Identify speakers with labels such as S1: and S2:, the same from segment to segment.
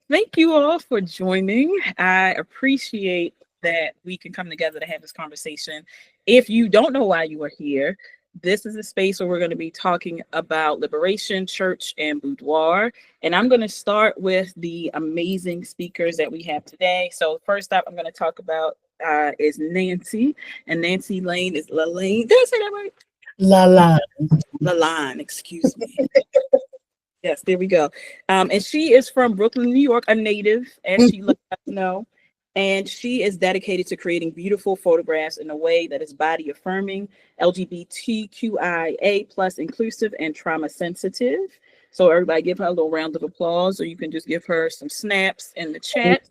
S1: Thank you all for joining. I appreciate that we can come together to have this conversation. If you don't know why you are here, this is a space where we're going to be talking about liberation, church, and boudoir. And I'm going to start with the amazing speakers that we have today. So, first up, I'm going to talk about is Nancy, and Nancy Lane is Lalane. Did I say that right?
S2: La la.
S1: Lalane, excuse me. Yes, there we go. And she is from Brooklyn, New York, a native, as she let us know. And she is dedicated to creating beautiful photographs in a way that is body affirming, LGBTQIA plus inclusive, and trauma sensitive. So everybody give her a little round of applause, or you can just give her some snaps in the chat.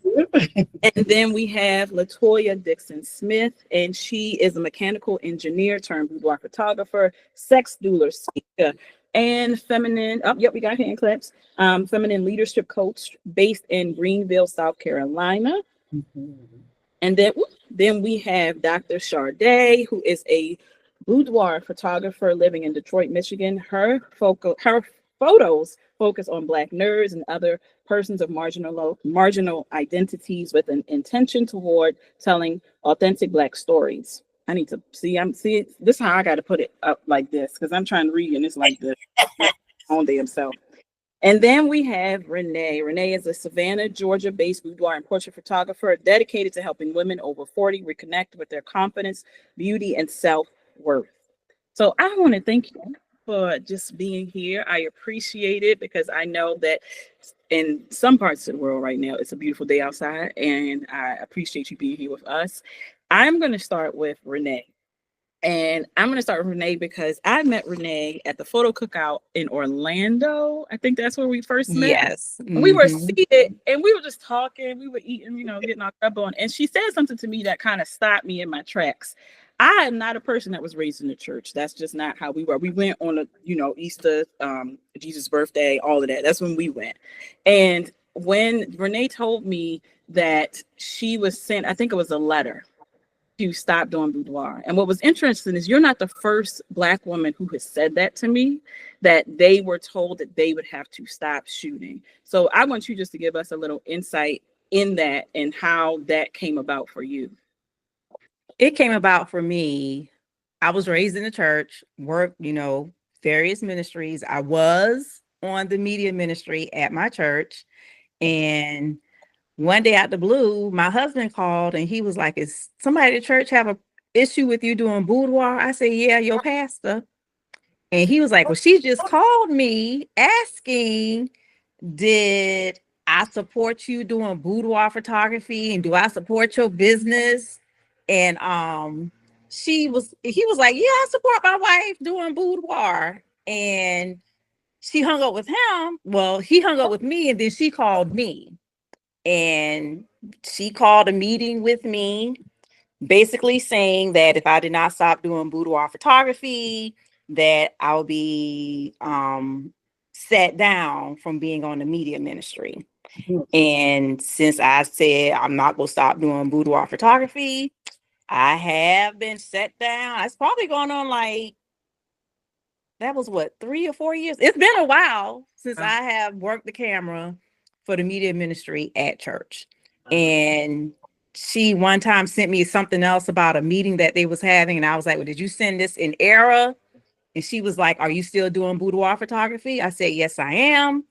S1: And then we have Latoya Dixon Smith, and she is a mechanical engineer turned boudoir photographer, sex doula, speaker, and feminine. Oh, yep, we got hand claps. Feminine leadership coach based in Greenville, South Carolina. And then we have Dr. Sade, who is a boudoir photographer living in Detroit, Michigan. Her photos focus on Black nerds and other persons of marginal identities with an intention toward telling authentic Black stories. I need to see. This is how I got to put it up like this because I'm trying to read and it's like this on damn self. And then we have Renee. Renee is a Savannah, Georgia-based boudoir and portrait photographer dedicated to helping women over 40 reconnect with their confidence, beauty, and self-worth. So I want to thank you for just being here. I appreciate it because I know that in some parts of the world right now, it's a beautiful day outside, and I appreciate you being here with us. I'm going to start with Renee. And I'm going to start with Renee because I met Renee at the photo cookout in Orlando. I think that's where we first met.
S3: Yes.
S1: We were seated and we were just talking. We were eating, getting our grub on. And she said something to me that kind of stopped me in my tracks. I am not a person that was raised in the church. That's just not how we were. We went on Easter, Jesus' birthday, all of that. That's when we went. And when Renee told me that she was sent, I think it was a letter to stop doing boudoir. And what was interesting is you're not the first Black woman who has said that to me, that they were told that they would have to stop shooting. So I want you just to give us a little insight in that and how that came about for you.
S3: It came about for me. I was raised in the church, worked, various ministries. I was on the media ministry at my church. And one day out the blue, my husband called and he was like, "Is somebody at church have a issue with you doing boudoir?" I said, "Yeah, your pastor." And he was like, "Well, she just called me asking, did I support you doing boudoir photography? And do I support your business?" And he was like, "Yeah, I support my wife doing boudoir." And she hung up with him. Well, he hung up with me, and then she called me. And she called a meeting with me, basically saying that if I did not stop doing boudoir photography, that I'll be set down from being on the media ministry. And since I said I'm not going to stop doing boudoir photography, I have been set down. It's probably going on that was what, 3 or 4 years? It's been a while since I have worked the camera for the media ministry at church. And she one time sent me something else about a meeting that they was having. And I was like, "Well, did you send this in error?" And she was like, "Are you still doing boudoir photography?" I said, "Yes, I am."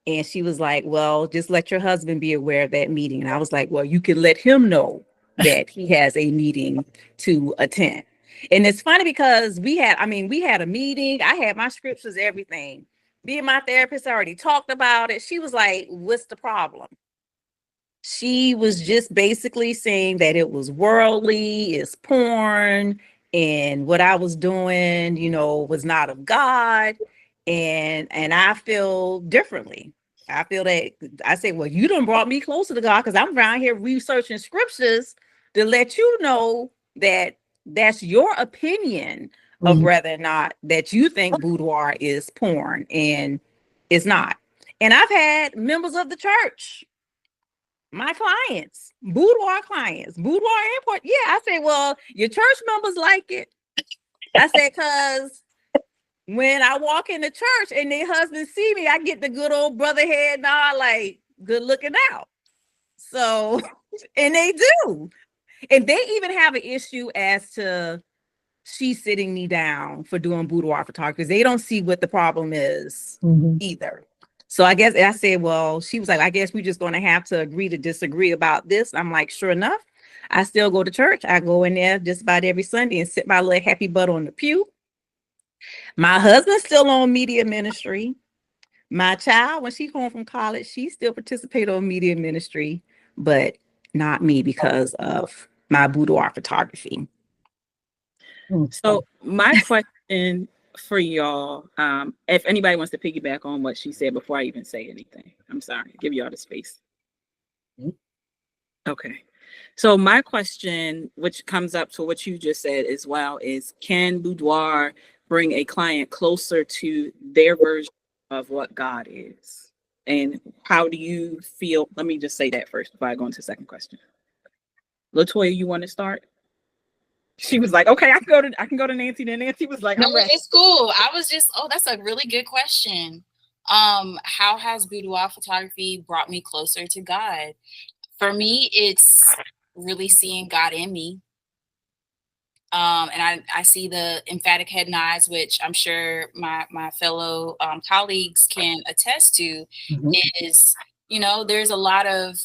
S3: And she was like, "Well, just let your husband be aware of that meeting." And I was like, "Well, you can let him know that he has a meeting to attend." And it's funny because we had a meeting. I had my scriptures, everything. Me and my therapist already talked about it. She was like, "What's the problem?" She was just basically saying that it was worldly, it's porn, and what I was doing, was not of God. And I feel differently. I feel that I say, "Well, you done brought me closer to God because I'm around here researching scriptures to let you know that that's your opinion of whether or not that you think boudoir is porn, and it's not." And I've had members of the church, my clients, boudoir import. Yeah, I say, "Well, your church members like it." I said, "Because when I walk in the church and their husbands see me, I get the good old brother head nod, like, good looking out. So, and they do. And they even have an issue as to she's sitting me down for doing boudoir photography because they don't see what the problem is either. So I guess I said, well, she was like, I guess we're just going to have to agree to disagree about this. I'm like, sure enough, I still go to church. I go in there just about every Sunday and sit my little happy butt on the pew. My husband's still on media ministry. My child, when she's home from college, she still participates on media ministry, but not me because of my boudoir photography.
S1: So my question for y'all, if anybody wants to piggyback on what she said before I even say anything, I'm sorry, give y'all the space. Okay. So my question, which comes up to what you just said as well, is can boudoir bring a client closer to their version of what God is? And how do you feel? Let me just say that first before I go into the second question. LaToya, you want to start? She was like, okay, I can go to Nancy. Then Nancy was like,
S2: no,
S1: I'm ready.
S2: it's cool. I was just, that's a really good question. How has boudoir photography brought me closer to God? For me, it's really seeing God in me. And I see the emphatic head nods, which I'm sure my fellow colleagues can attest to, is, there's a lot of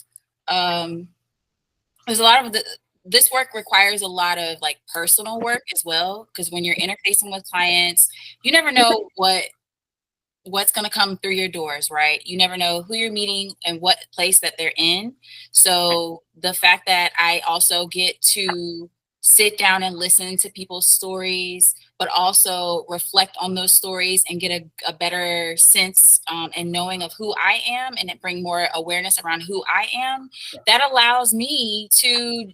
S2: this work requires a lot of like personal work as well, because when you're interfacing with clients, you never know what's going to come through your doors, right? You never know who you're meeting and what place that they're in. So the fact that I also get to sit down and listen to people's stories, but also reflect on those stories and get a better sense and knowing of who I am, and it bring more awareness around who I am, that allows me to,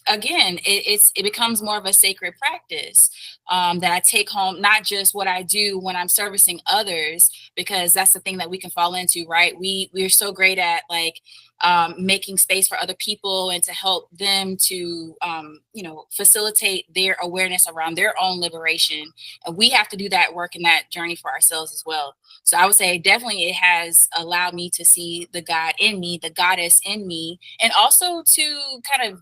S2: again, it becomes more of a sacred practice that I take home, not just what I do when I'm servicing others, because that's the thing that we can fall into, right? We're so great at like making space for other people and to help them to, facilitate their awareness around their own liberation. And we have to do that work and that journey for ourselves as well. So I would say definitely it has allowed me to see the God in me, the goddess in me, and also to kind of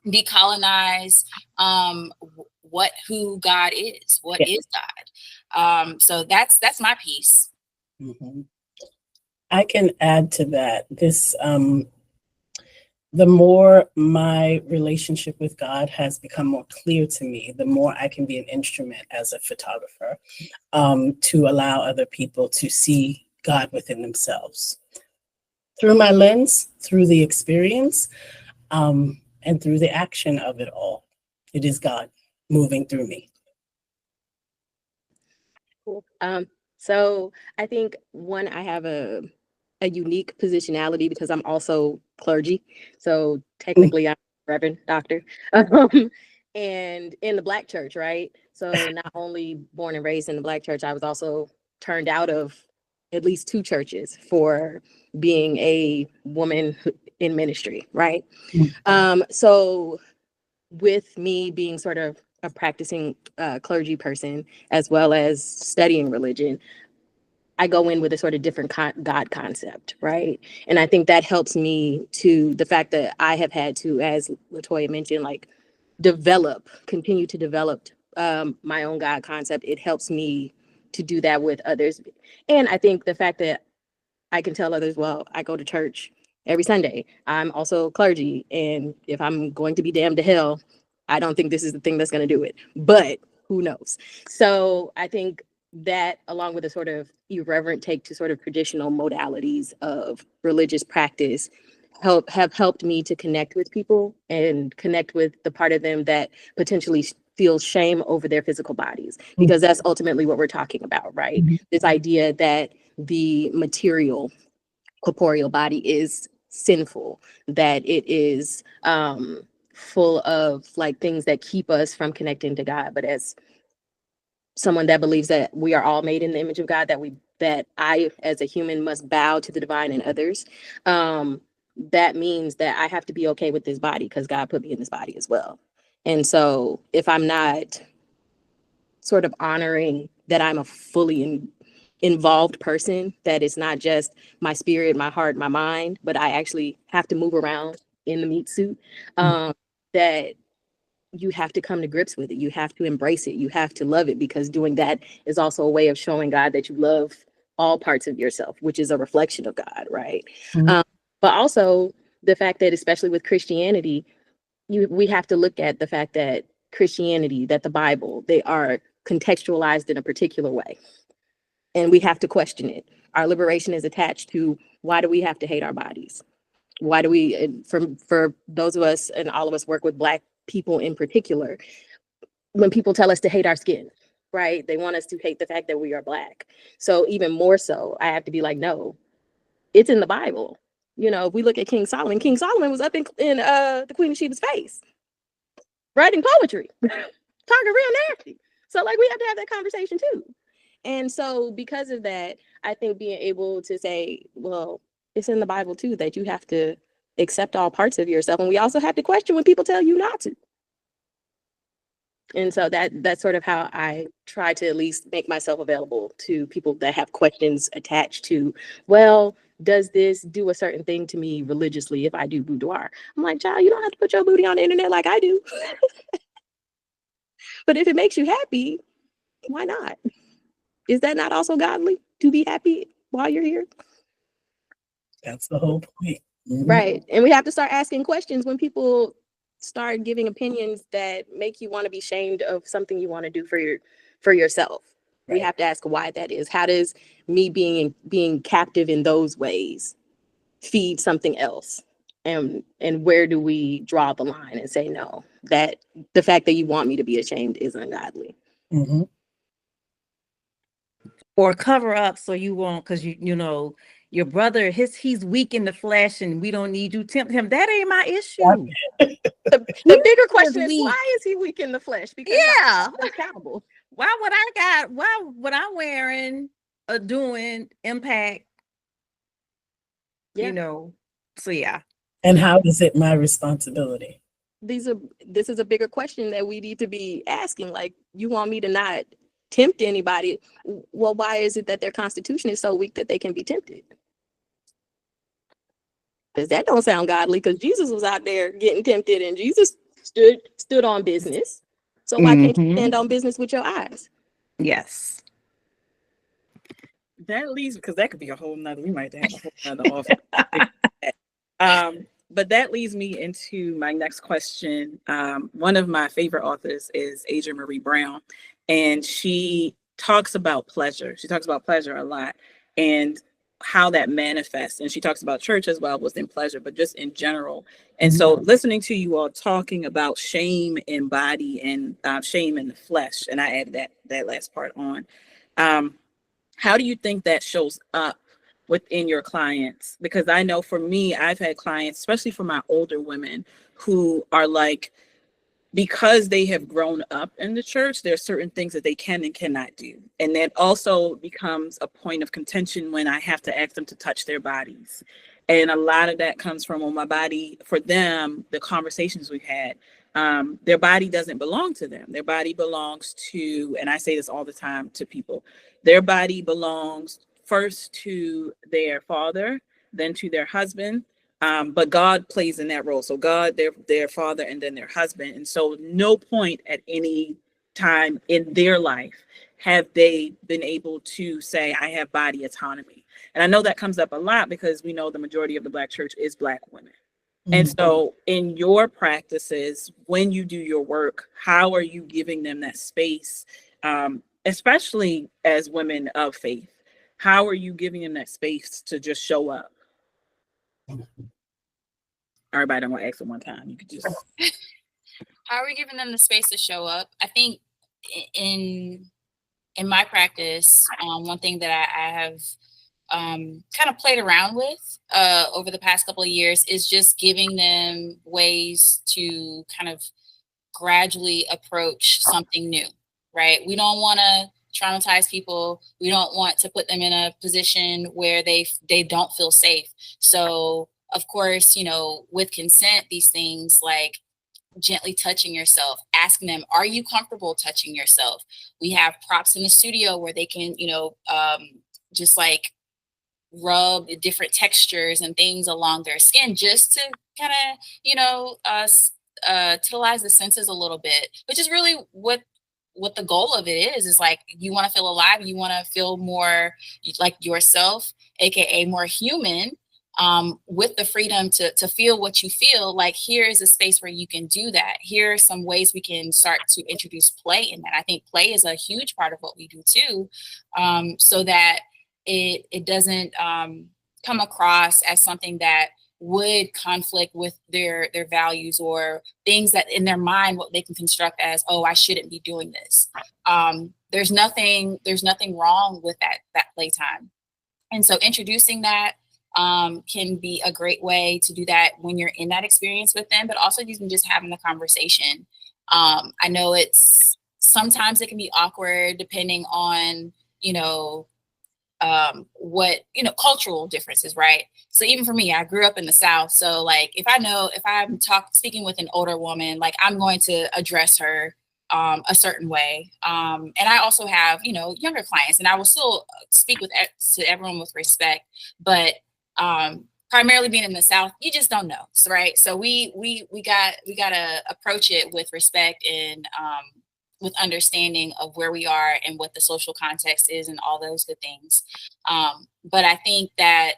S2: decolonize who God is, what is God. So that's my piece.
S4: I can add to that. This the more my relationship with God has become more clear to me, the more I can be an instrument as a photographer to allow other people to see God within themselves through my lens, through the experience, and through the action of it all. It is God moving through me.
S5: Cool. So I think I have a unique positionality because I'm also clergy. So technically I'm a reverend doctor. And in the Black church, right? So not only born and raised in the Black church, I was also turned out of at least 2 churches for being a woman in ministry, right? So with me being sort of a practicing clergy person, as well as studying religion, I go in with a sort of different God concept, right? And I think that helps me to the fact that I have had to, as LaToya mentioned, like continue to develop my own God concept. It helps me to do that with others. And I think the fact that I can tell others, well, I go to church every Sunday. I'm also clergy. And if I'm going to be damned to hell, I don't think this is the thing that's going to do it. But who knows? So I think that, along with a sort of irreverent take to sort of traditional modalities of religious practice, have helped me to connect with people and connect with the part of them that potentially feels shame over their physical bodies, because that's ultimately what we're talking about, right? This idea that the material corporeal body is sinful, that it is full of like things that keep us from connecting to God. But as someone that believes that we are all made in the image of God, that I as a human must bow to the divine in others, that means that I have to be okay with this body because God put me in this body as well. And so if I'm not sort of honoring that I'm a fully involved person, that it's not just my spirit, my heart, my mind, but I actually have to move around in the meat suit. That you have to come to grips with it. You have to embrace it. You have to love it, because doing that is also a way of showing God that you love all parts of yourself, which is a reflection of God, right?
S4: Mhm.
S5: But also the fact that, especially with Christianity, we have to look at the fact that Christianity, that the Bible, they are contextualized in a particular way. And we have to question it. Our liberation is attached to, why do we have to hate our bodies? Why do we, for those of us, and all of us work with Black people in particular, when people tell us to hate our skin, right? They want us to hate the fact that we are Black. So even more so, I have to be like, no, it's in the Bible. You know, if we look at King Solomon was up in the Queen of Sheba's face, writing poetry, talking real nasty. So like, we have to have that conversation too. And so because of that, I think being able to say, well, it's in the Bible too, that you have to accept all parts of yourself. And we also have to question when people tell you not to. And so that's sort of how I try to at least make myself available to people that have questions attached to, well, does this do a certain thing to me religiously if I do boudoir? I'm like, child, you don't have to put your booty on the internet like I do. But if it makes you happy, why not? Is that not also godly, to be happy while you're here?
S4: That's the whole point. Mhm.
S5: Right. And we have to start asking questions when people start giving opinions that make you want to be ashamed of something you want to do for yourself. We
S4: Right.
S5: have to ask why that is. How does me being captive in those ways feed something else? And where do we draw the line and say, no, that the fact that you want me to be ashamed is ungodly?
S4: Mhm.
S3: Or cover up so you won't, because you know your brother, he's weak in the flesh and we don't need you tempt him. That ain't my issue.
S5: The bigger question is,
S3: weak.
S5: why is he weak in the flesh? Because
S3: Yeah.
S5: I'm accountable.
S3: Why what I'm wearing or doing impact,
S5: Yeah.
S3: you know? So yeah.
S4: And how is it my responsibility?
S5: This is a bigger question that we need to be asking. Like, you want me to not tempt anybody? Well, why is it that their constitution is so weak that they can be tempted? Because that don't sound godly, because Jesus was out there getting tempted and Jesus stood on business. So why can't you
S3: Mhm.
S5: stand on business with your eyes?
S3: Yes.
S1: That leads, because that could be a whole nother, we might have a whole nother office. But that leads me into my next question. One of my favorite authors is Adrienne Maree Brown, and she talks about pleasure. She talks about pleasure a lot and how that manifests. And she talks about church as well, within pleasure, but just in general. And so listening to you all talking about shame in body and shame in the flesh, and I added that last part on. How do you think that shows up within your clients? Because I know for me, I've had clients, especially for my older women, who are like, because they have grown up in the church, there are certain things that they can and cannot do. And that also becomes a point of contention when I have to ask them to touch their bodies. And a lot of that comes from, well, my body, for them, the conversations we've had, their body doesn't belong to them. Their body belongs to, and I say this all the time to people, their body belongs first to their father, then to their husband, but God plays in that role. So God, their father, and then their husband. And so no point at any time in their life have they been able to say, I have body autonomy. And I know that comes up a lot because we know the majority of the Black church is Black women. And so in your practices, when you do your work, how are you giving them that space, especially as women of faith? How are you giving them that space to just show up? Everybody don't want to ask at one time. You could just.
S2: How are we giving them the space to show up? I think in my practice, one thing that I have kind of played around with over the past couple of years is just giving them ways to kind of gradually approach something new, right? We don't want to traumatize people. We don't want to put them in a position where they don't feel safe. So of course, you know, with consent, these things like gently touching yourself, asking them, are you comfortable touching yourself? We have props in the studio where they can, you know, just like rub different textures and things along their skin just to kind of, titilize the senses a little bit, which is really what the goal of it is like, you want to feel alive, you want to feel more like yourself, aka more human, with the freedom to feel what you feel. Like, here is a space where you can do that. Here are some ways we can start to introduce play in that. I think play is a huge part of what we do too, so that it doesn't come across as something that would conflict with their values or things that in their mind what they can construct as, oh, I shouldn't be doing this. There's nothing wrong with that playtime. And so introducing that can be a great way to do that when you're in that experience with them, but also even just having the conversation. I know sometimes it can be awkward depending on, cultural differences, right? So even for me, I grew up in the South. So like, if I'm speaking with an older woman, like I'm going to address her a certain way. And I also have, younger clients, and I will still speak to everyone with respect, but primarily being in the South, you just don't know, right? So we gotta approach it with respect and with understanding of where we are and what the social context is and all those good things. But I think that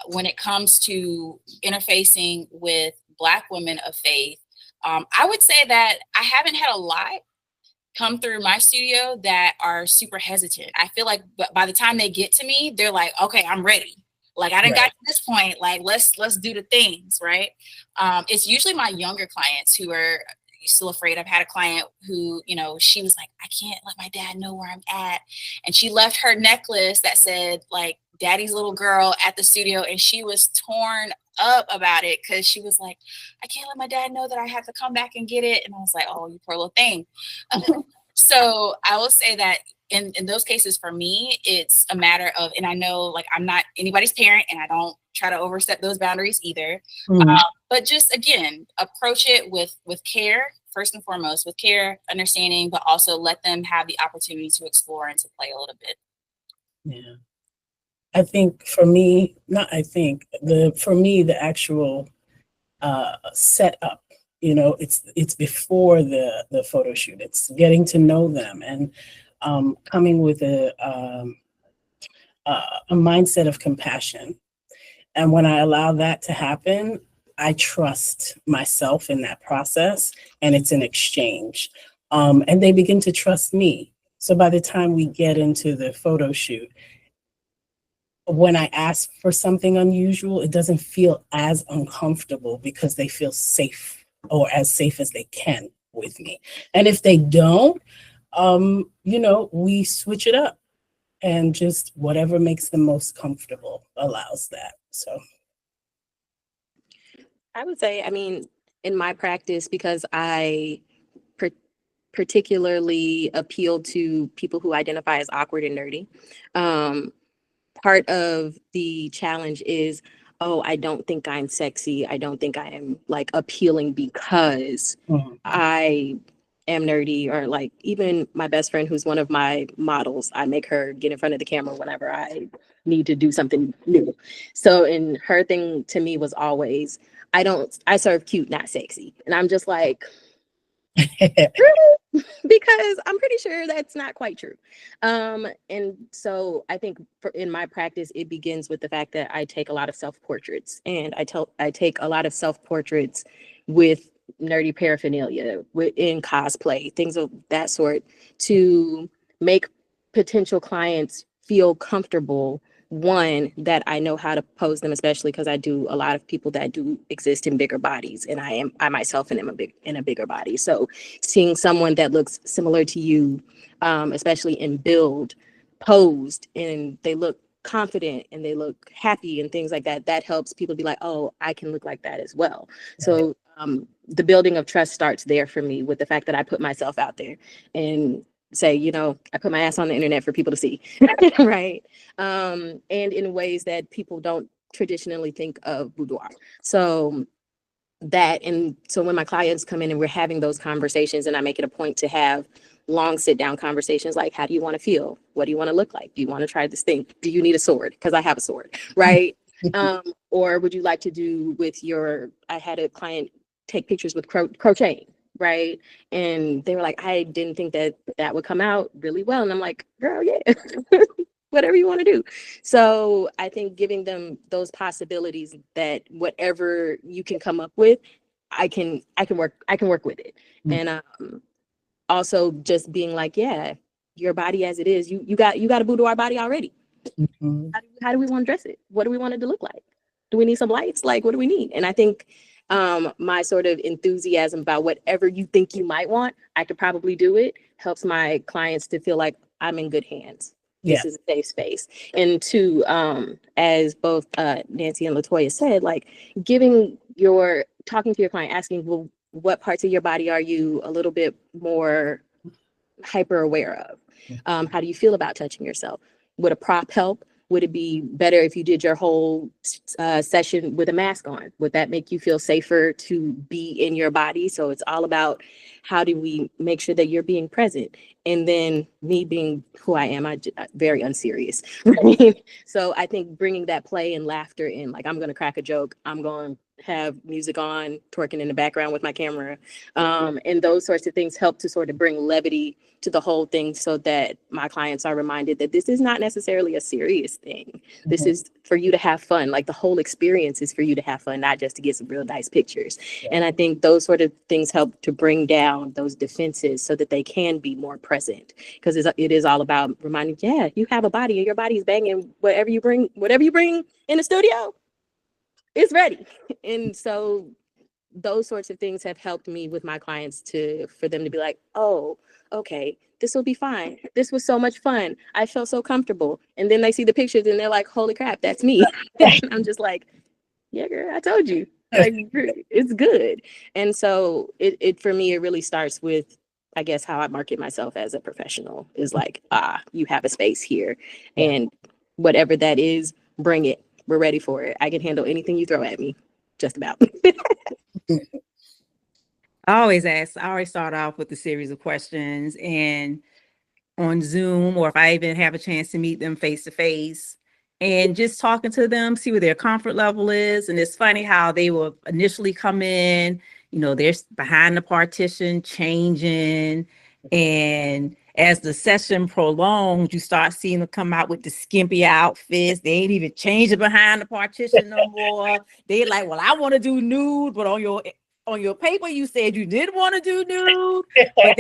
S2: when it comes to interfacing with Black women of faith, I would say that I haven't had a lot come through my studio that are super hesitant. I feel like by the time they get to me, they're like, okay, I'm ready. Like, I didn't got to this point. Like, let's do the things, right? It's usually my younger clients who are still afraid. I've had a client who, she was like, I can't let my dad know where I'm at. And she left her necklace that said like daddy's little girl at the studio. And she was torn up about it because she was like, I can't let my dad know that I have to come back and get it. And I was like, oh, you poor little thing. So I will say that in those cases, for me, it's a matter of, and I know like I'm not anybody's parent and I don't try to overstep those boundaries either. But just, again, approach it with care, first and foremost, with care, understanding, but also let them have the opportunity to explore and to play a little bit.
S4: Yeah. I think for me, the actual setup, it's before the photo shoot. It's getting to know them and coming with a mindset of compassion. And when I allow that to happen, I trust myself in that process, and it's an exchange. And they begin to trust me. So by the time we get into the photo shoot, when I ask for something unusual, it doesn't feel as uncomfortable because they feel safe, or as safe as they can with me. And if they don't, we switch it up, and just whatever makes them most comfortable allows that. So
S5: I would say, in my practice, because I particularly appeal to people who identify as awkward and nerdy, part of the challenge is, I don't think I'm sexy. I don't think I am like appealing because I am nerdy, or like even my best friend, who's one of my models, I make her get in front of the camera whenever I need to do something new. So, and her thing to me was always, I serve cute, not sexy. And I'm just like, really? Because I'm pretty sure that's not quite true. And so I think in my practice, it begins with the fact that I take a lot of self-portraits, and I take a lot of self-portraits with nerdy paraphernalia, in cosplay, things of that sort, to make potential clients feel comfortable. One, that I know how to pose them, especially because I do a lot of people that do exist in bigger bodies, and I myself am in a bigger body. So seeing someone that looks similar to you, especially in build, posed, and they look confident and they look happy and things like that, that helps people be like, oh, I can look like that as well. So the building of trust starts there for me, with the fact that I put myself out there and say, I put my ass on the internet for people to see, right? And in ways that people don't traditionally think of boudoir. So that. And so when my clients come in and we're having those conversations, and I make it a point to have long sit down conversations, like, how do you want to feel? What do you want to look like? Do you want to try this thing? Do you need a sword? Because I have a sword, right? Or would you like to do with I had a client take pictures with crocheting, right? And they were like, I didn't think that would come out really well. And I'm like, girl, yeah, whatever you want to do. So I think giving them those possibilities, that whatever you can come up with, I can work with it. And also just being like, yeah, your body as it is, you got a boudoir body already. How do we want to dress it? What do we want it to look like? Do we need some lights? Like, what do we need? And I think my sort of enthusiasm about whatever you think you might want, I could probably do it, helps my clients to feel like I'm in good hands. This is a safe space. And to, as both Nancy and LaToya said, like talking to your client, asking, well, what parts of your body are you a little bit more hyper aware of? How do you feel about touching yourself? Would a prop help? Would it be better if you did your whole session with a mask on? Would that make you feel safer to be in your body? So it's all about, how do we make sure that you're being present? And then me being who I am, I'm very unserious. So I think bringing that play and laughter in, like, I'm going to crack a joke, I'm going to have music on, twerking in the background with my camera. And those sorts of things help to sort of bring levity to the whole thing, so that my clients are reminded that this is not necessarily a serious thing. This is for you to have fun. Like, the whole experience is for you to have fun, not just to get some real nice pictures. And I think those sort of things help to bring down those defenses so that they can be more present, because it is all about reminding, yeah, you have a body and your body is banging. Whatever you bring in the studio, it's ready. And so those sorts of things have helped me with my clients for them to be like, oh, okay, this will be fine. This was so much fun. I felt so comfortable. And then they see the pictures and they're like, holy crap, that's me. And I'm just like, yeah, girl, I told you. Like, it's good. And so it for me, it really starts with, I guess, how I market myself as a professional is like, you have a space here. And whatever that is, bring it. We're ready for it. I can handle anything you throw at me, just about.
S3: I always start off with a series of questions, and on Zoom, or if I even have a chance to meet them face to face, and just talking to them, see where their comfort level is. And it's funny how they will initially come in, they're behind the partition changing. And as the session prolongs, you start seeing them come out with the skimpy outfits. They ain't even changing behind the partition no more. They like, well, I want to do nude, but on your paper, you said you did want to do nude, but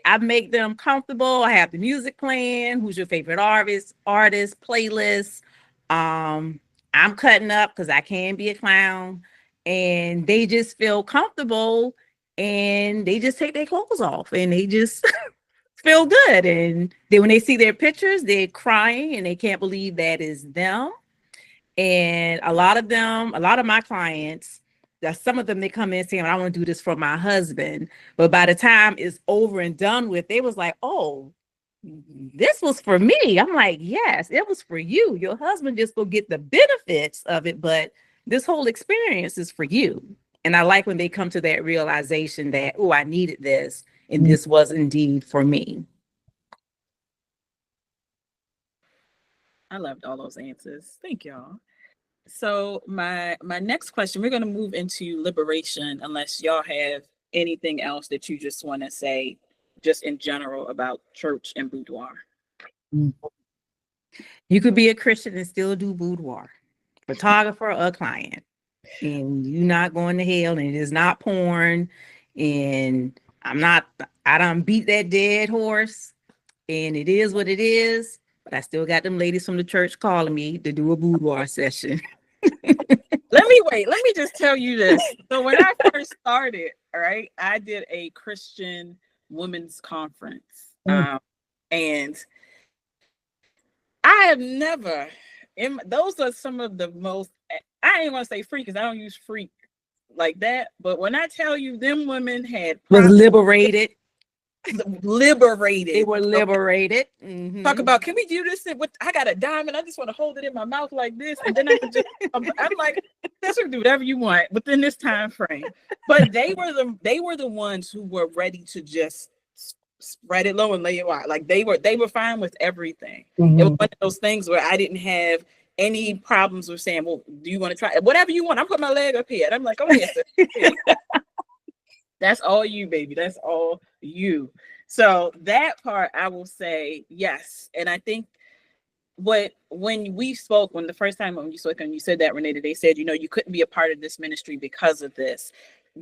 S3: I make them comfortable. I have the music playing. Who's your favorite artist, playlist. I'm cutting up because I can be a clown, and they just feel comfortable, and they just take their clothes off and they just feel good. And then when they see their pictures, they're crying and they can't believe that is them. And a lot of my clients, some of them, they come in saying, I want to do this for my husband. But by the time it's over and done with, they was like, oh, this was for me. I'm like, yes, it was for you. Your husband just go get the benefits of it, but this whole experience is for you. And I like when they come to that realization that, oh, I needed this, and this was indeed for me.
S1: I loved all those answers. Thank y'all. So my next question, we're going to move into liberation, unless y'all have anything else that you just want to say, just in general, about church and boudoir.
S3: You could be a Christian and still do boudoir, photographer or client, and you're not going to hell, and it is not porn. And I done beat that dead horse, and it is what it is. But I still got them ladies from the church calling me to do a boudoir session.
S1: Let me just tell you this. So when I first started, all right, I did a Christian women's conference. And I have never, those are some of the most, I ain't want to say freak because I don't use freak like that. But when I tell you them women was
S3: liberated.
S1: liberated.
S3: They were
S1: Okay.
S3: liberated.
S1: Talk about, can we do this? I got a diamond. I just want to hold it in my mouth like this, and then I can just. I'm like, that's what do whatever you want within this time frame. But they were the ones who were ready to just spread it low and lay it wide. Like they were fine with everything.
S4: Mhm.
S1: It was one of those things where I didn't have any problems with saying, well, do you want to try it? Whatever you want. I'm putting my leg up here. And I'm like, oh yes. That's all you, baby. That's all you. So that part, I will say yes. And I think when we spoke, when the first time when you spoke and you said that, Renee, they said, you couldn't be a part of this ministry because of this.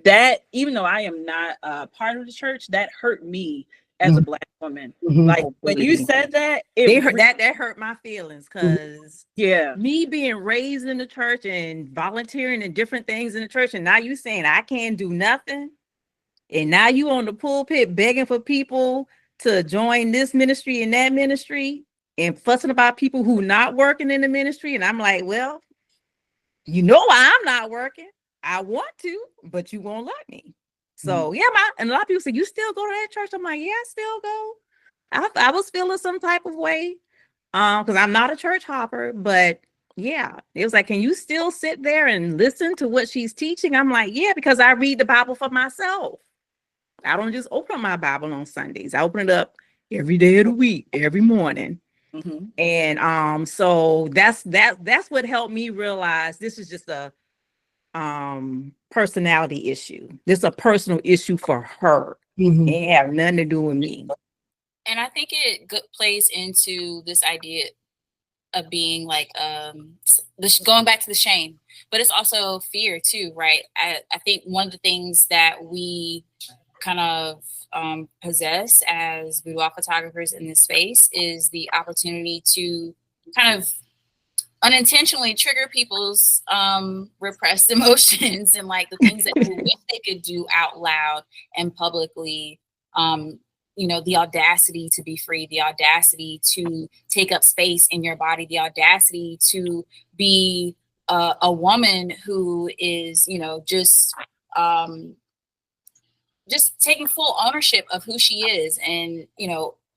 S1: That, even though I am not a part of the church, that hurt me as a Black woman. Like when you said that,
S3: that hurt my feelings, because
S1: yeah,
S3: me being raised in the church and volunteering in different things in the church, and now you saying I can't do nothing, and now you on the pulpit begging for people to join this ministry and that ministry, and fussing about people who not working in the ministry. And I'm like, well, I'm not working. I want to, but you won't let me. So and a lot of people say, you still go to that church? I'm like, yeah, I still go. I was feeling some type of way, because I'm not a church hopper, but yeah, it was like, can you still sit there and listen to what she's teaching? I'm like, yeah, because I read the Bible for myself. I don't just open up my Bible on Sundays. I open it up every day of the week, every morning.
S1: Mm-hmm.
S3: And so that's what helped me realize this is just a personality issue. This is a personal issue for her.
S4: Mhm.
S3: It have nothing to do with me.
S2: And I think it plays into this idea of being like going back to the shame, but it's also fear too, right? I think one of the things that we kind of possess as boudoir photographers in this space is the opportunity to kind of unintentionally trigger people's repressed emotions and like the things that they wish they could do out loud and publicly. The audacity to be free, the audacity to take up space in your body, the audacity to be a woman who is, just taking full ownership of who she is, and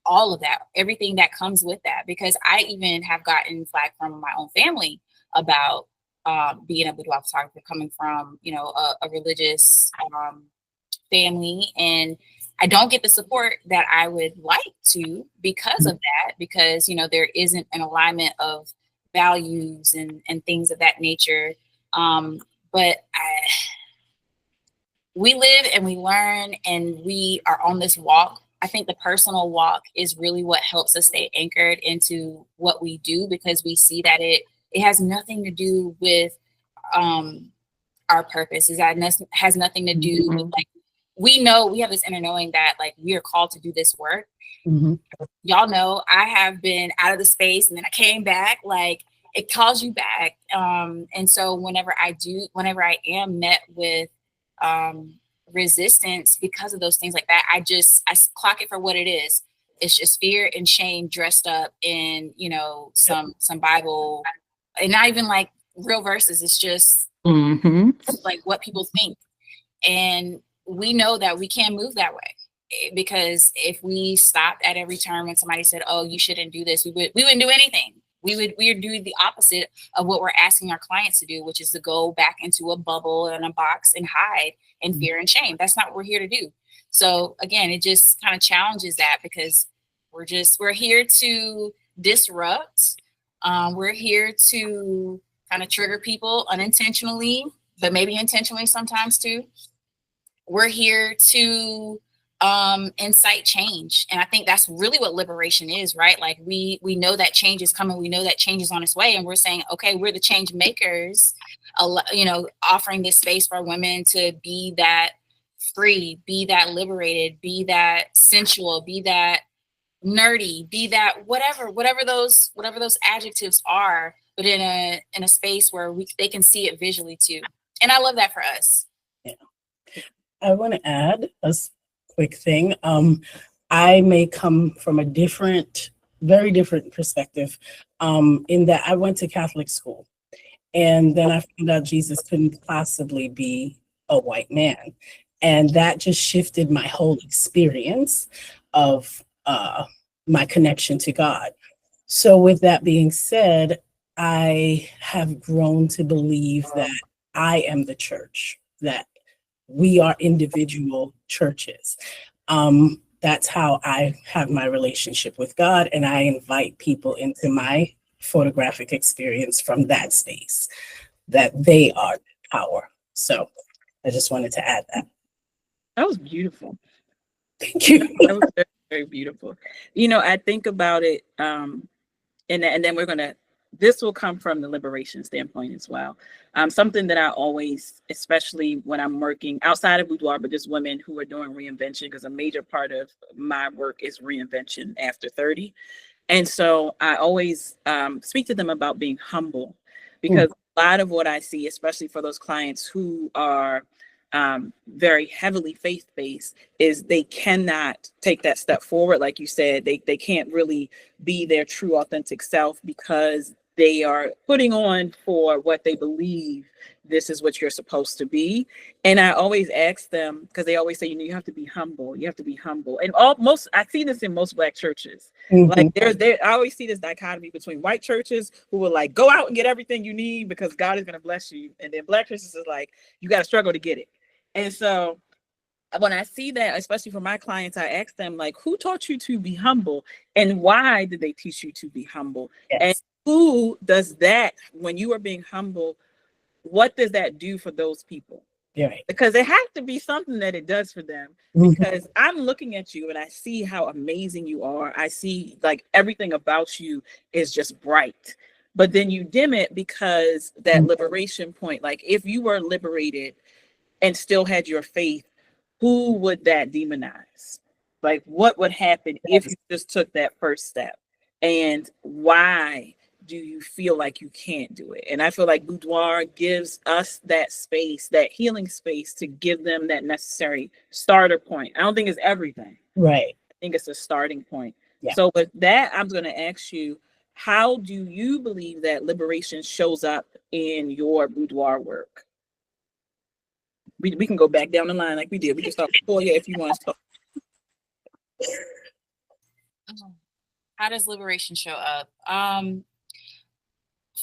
S2: all of that, everything that comes with that. Because I even have gotten flack from my own family about being a boudoir photographer, coming from a religious family, and I don't get the support that I would like to because of that, because there isn't an alignment of values and things of that nature. But we live and we learn, and we are on this walk. I think the personal walk is really what helps us stay anchored into what we do, because we see that it has nothing to do with our purpose. Has nothing to do with, like, we know, we have this inner knowing that like we are called to do this work.
S4: Mhm.
S2: Y'all know I have been out of the space and then I came back. Like, it calls you back. And so whenever I am met with resistance because of those things like that, I clock it for what it is. It's just fear and shame dressed up in some Bible, and not even like real verses. It's just like what people think. And we know that we can't move that way, because if we stopped at every turn when somebody said, oh, you shouldn't do this, we wouldn't do anything. We would do the opposite of what we're asking our clients to do, which is to go back into a bubble and a box and hide in fear and shame. That's not what we're here to do. So again, it just kind of challenges that, because we're here to disrupt. We're here to kind of trigger people unintentionally, but maybe intentionally sometimes too. We're here to incite change. And I think that's really what liberation is, right? Like we know that change is coming. We know that change is on its way. And we're saying, okay, we're the change makers, offering this space for women to be that free, be that liberated, be that sensual, be that nerdy, be that whatever those adjectives are, but in a space where they can see it visually too. And I love that for us.
S4: Yeah. I want to add a quick thing. I may come from a very different perspective, in that I went to Catholic school, and then I found out Jesus couldn't possibly be a white man. And that just shifted my whole experience of my connection to God. So with that being said, I have grown to believe that I am the church, that we are individual churches. That's how I have my relationship with God, and I invite people into my photographic experience from that space, that they are power. So I just wanted to add that.
S1: That was beautiful.
S4: Thank you.
S1: That was very, very beautiful. You know, I think about it, and then this will come from the liberation standpoint as well. Something that I always, especially when I'm working outside of Boudoir, but just women who are doing reinvention, because a major part of my work is reinvention after 30. And so I always speak to them about being humble, because a lot of what I see, especially for those clients who are very heavily faith-based, is they cannot take that step forward. Like you said, they can't really be their true authentic self because they are putting on for what they believe this is what you're supposed to be. And I always ask them, because they always say, you have to be humble. You have to be humble. And I see this in most Black churches. Like I always see this dichotomy between white churches who will like go out and get everything you need because God is going to bless you. And then Black churches is like, you got to struggle to get it. And so when I see that, especially for my clients, I ask them, like, who taught you to be humble, and why did they teach you to be humble?
S4: Yes.
S1: And who does that when you are being humble? What does that do for those people?
S4: You're right.
S1: Because it has to be something that it does for them. Because I'm looking at you and I see how amazing you are. I see like everything about you is just bright. But then you dim it because that liberation point, like if you were liberated and still had your faith, who would that demonize? Like what would happen if you just took that first step? And why do you feel like you can't do it? And I feel like Boudoir gives us that space, that healing space, to give them that necessary starter point. I don't think it's everything.
S4: Right.
S1: I think it's a starting point.
S4: Yeah.
S1: So with that, I'm going to ask you, how do you believe that liberation shows up in your boudoir work? We can go back down the line like we did. We can start with Toya if you want to talk.
S2: How does liberation show up?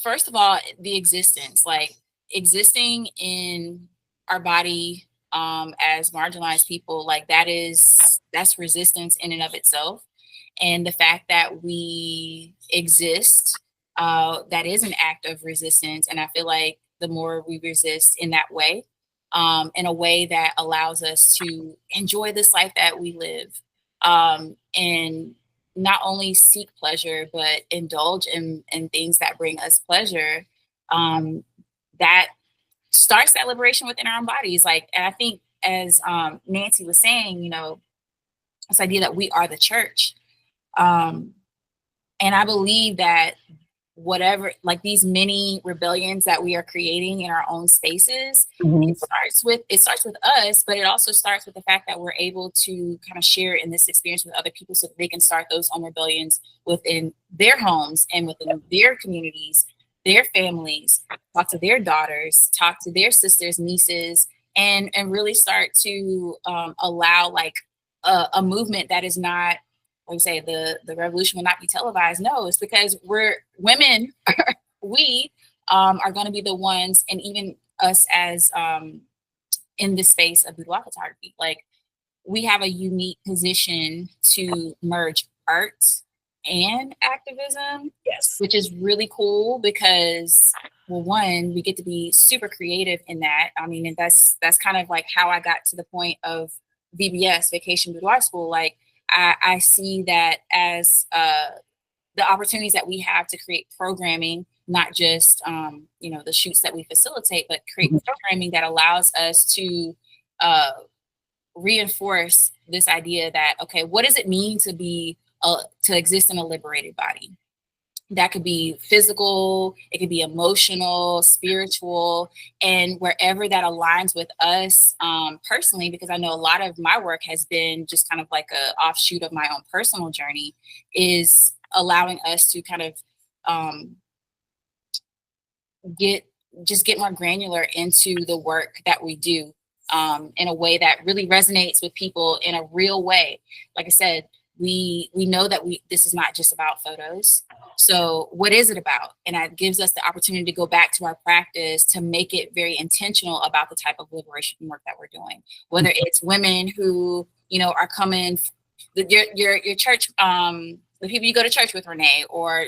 S2: First of all, the existence, like existing in our body as marginalized people, like that's resistance in and of itself. And the fact that we exist, that is an act of resistance. And I feel like the more we resist in that way, in a way that allows us to enjoy this life that we live, and not only seek pleasure, but indulge in things that bring us pleasure, that starts that liberation within our own bodies. Like, and I think as Nancy was saying, this idea that we are the church. And I believe that whatever, like these mini rebellions that we are creating in our own spaces, it starts with us, but it also starts with the fact that we're able to kind of share in this experience with other people so that they can start those own rebellions within their homes and within their communities, their families, talk to their daughters, talk to their sisters, nieces, and really start to allow like a movement that is not, like we say, the revolution will not be televised. No, it's because we're women. We are going to be the ones, and even us as in the space of boudoir photography, like we have a unique position to merge art and activism.
S4: Yes.
S2: Which is really cool because, well, one, we get to be super creative in that. I mean, and that's kind of like how I got to the point of VBS, Vacation Boudoir School. Like, I see that as the opportunities that we have to create programming, not just the shoots that we facilitate, but create programming that allows us to reinforce this idea that, okay, what does it mean to to exist in a liberated body? That could be physical, it could be emotional, spiritual, and wherever that aligns with us personally, because I know a lot of my work has been just kind of like a offshoot of my own personal journey, is allowing us to kind of get more granular into the work that we do. in a way that really resonates with people in a real way. Like I said, we know that this is not just about photos. So what is it about? And that gives us the opportunity to go back to our practice to make it very intentional about the type of liberation work that we're doing. Whether it's women who, are coming, your church, the people you go to church with, Renee, or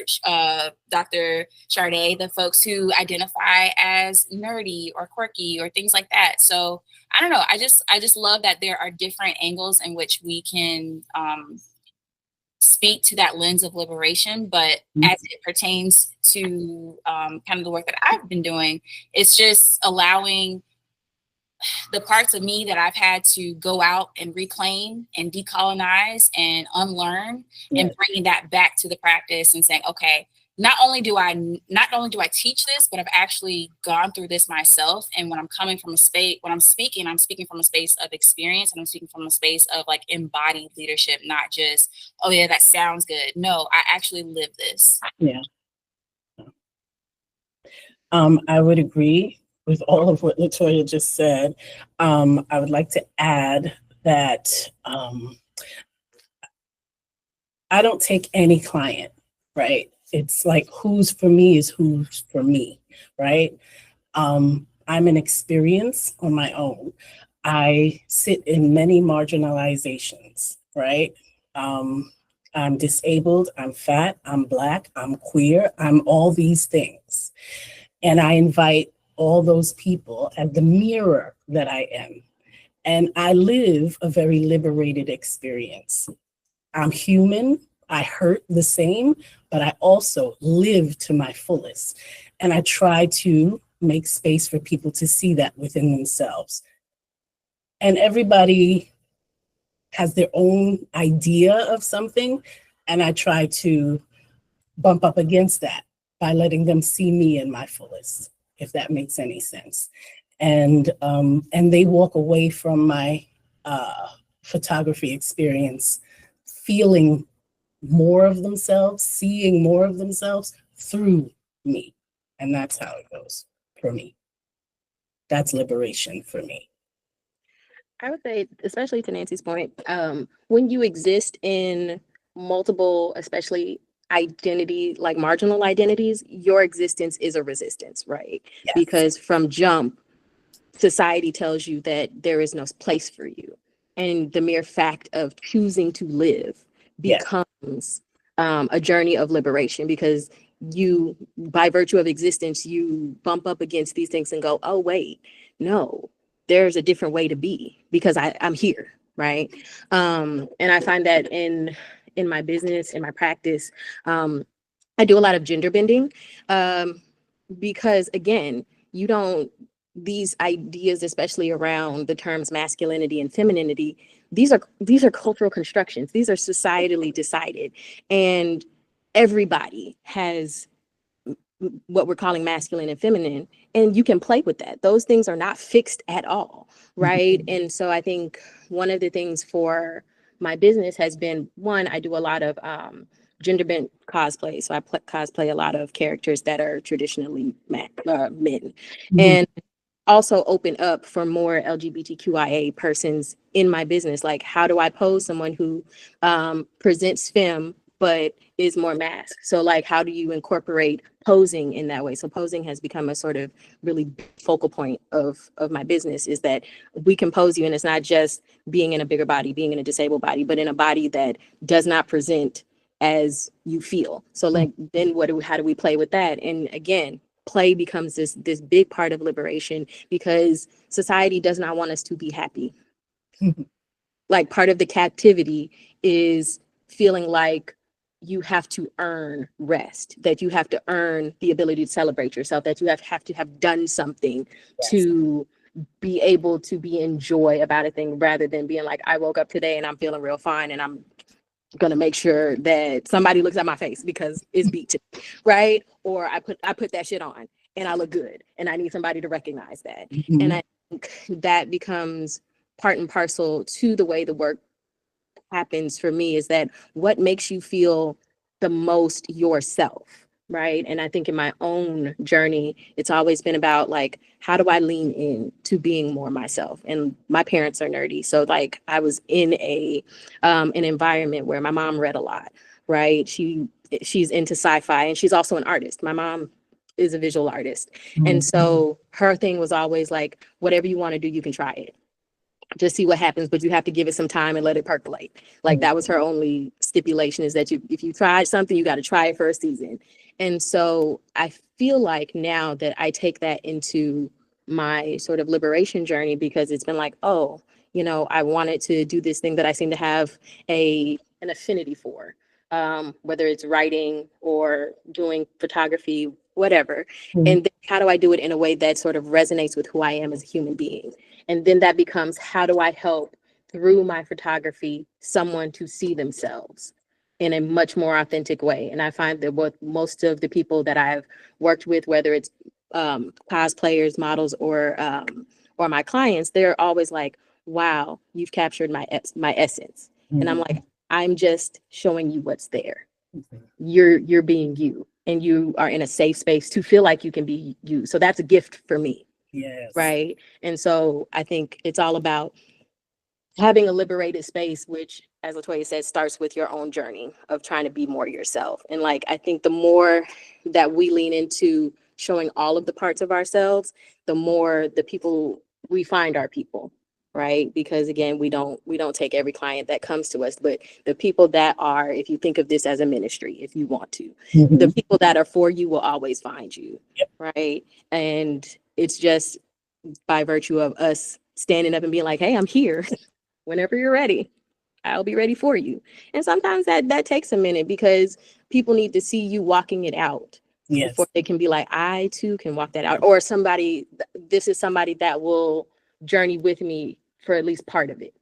S2: Dr. Charday, the folks who identify as nerdy or quirky or things like that. So I don't know. I just love that there are different angles in which we can speak to that lens of liberation. But as it pertains to kind of the work that I've been doing, it's just allowing the parts of me that I've had to go out and reclaim and decolonize and unlearn, and bringing that back to the practice and saying, okay, not only do I teach this, but I've actually gone through this myself. And when I'm coming from a space, when I'm speaking from a space of experience, and I'm speaking from a space of like embodied leadership, not just, oh yeah, that sounds good. No, I actually live this.
S4: Yeah. I would agree with all of what Latoya just said. I would like to add that I don't take any client, right? It's like who's for me is who's for me, right? I'm an experience on my own. I sit in many marginalizations, right? I'm disabled, I'm fat, I'm Black, I'm queer, I'm all these things. And I invite all those people as the mirror that I am. And I live a very liberated experience. I'm human, I hurt the same, but I also live to my fullest. And I try to make space for people to see that within themselves. And everybody has their own idea of something, and I try to bump up against that by letting them see me in my fullest, if that makes any sense. And they walk away from my photography experience feeling more of themselves, seeing more of themselves through me. And that's how it goes for me. That's liberation for me.
S5: I would say, especially to Nancy's point, when you exist in multiple, especially identity, like marginal identities, your existence is a resistance, right?
S4: Yes.
S5: Because from jump, society tells you that there is no place for you. And the mere fact of choosing to live becomes a journey of liberation, because you, by virtue of existence, you bump up against these things and go, oh, wait, no, there's a different way to be because I'm here, right? And I find that in my business, in my practice, I do a lot of gender bending because, again, these ideas, especially around the terms masculinity and femininity, these are cultural constructions. These are societally decided, and everybody has what we're calling masculine and feminine, and you can play with that. Those things are not fixed at all, right? And so I think one of the things for my business has been, one, I do a lot of gender bent cosplay. So I cosplay a lot of characters that are traditionally men, and also open up for more LGBTQIA persons in my business. Like, how do I pose someone who presents femme but is more masked? So like, how do you incorporate posing in that way? So posing has become a sort of really focal point of my business, is that we can pose you, and it's not just being in a bigger body, being in a disabled body, but in a body that does not present as you feel. So like, then how do we play with that? And again, play becomes this big part of liberation, because society does not want us to be happy. Like, part of the captivity is feeling like you have to earn rest, that you have to earn the ability to celebrate yourself, that you have to have done something to be able to be in joy about a thing, rather than being like, I woke up today and I'm feeling real fine, and I'm gonna make sure that somebody looks at my face because it's beat today, right? Or I put that shit on and I look good, and I need somebody to recognize that. And I think that becomes part and parcel to the way the work happens for me, is that what makes you feel the most yourself, right? And I think in my own journey, it's always been about like, how do I lean in to being more myself? And my parents are nerdy, so like I was in an environment where my mom read a lot, right? She's into sci-fi, and she's also an artist. My mom is a visual artist, and so her thing was always like, whatever you want to do, you can try it, just see what happens, but you have to give it some time and let it percolate. Like that was her only stipulation, is that if you tried something, you got to try it for a season. And so I feel like now that I take that into my sort of liberation journey, because it's been like, oh, I wanted to do this thing that I seem to have an affinity for, whether it's writing or doing photography, whatever. And then how do I do it in a way that sort of resonates with who I am as a human being? And then that becomes, how do I help through my photography someone to see themselves in a much more authentic way? And I find that with most of the people that I've worked with, whether it's cosplayers, models, or my clients, they're always like, wow, you've captured my essence. And I'm like, I'm just showing you what's there. You're being you, and you are in a safe space to feel like you can be you. So that's a gift for me.
S4: Yes.
S5: Right. And so I think it's all about having a liberated space, which, as Latoya said, starts with your own journey of trying to be more yourself. And like, I think the more that we lean into showing all of the parts of ourselves, the more we find our people. Right. Because again, we don't take every client that comes to us, but the people that are, if you think of this as a ministry, if you want to, the people that are for you will always find you.
S4: Yep.
S5: Right. And it's just by virtue of us standing up and being like, hey, I'm here. Whenever you're ready, I'll be ready for you. And sometimes that takes a minute, because people need to see you walking it out before they can be like, I too can walk that out. Or this is somebody that will journey with me for at least part of it.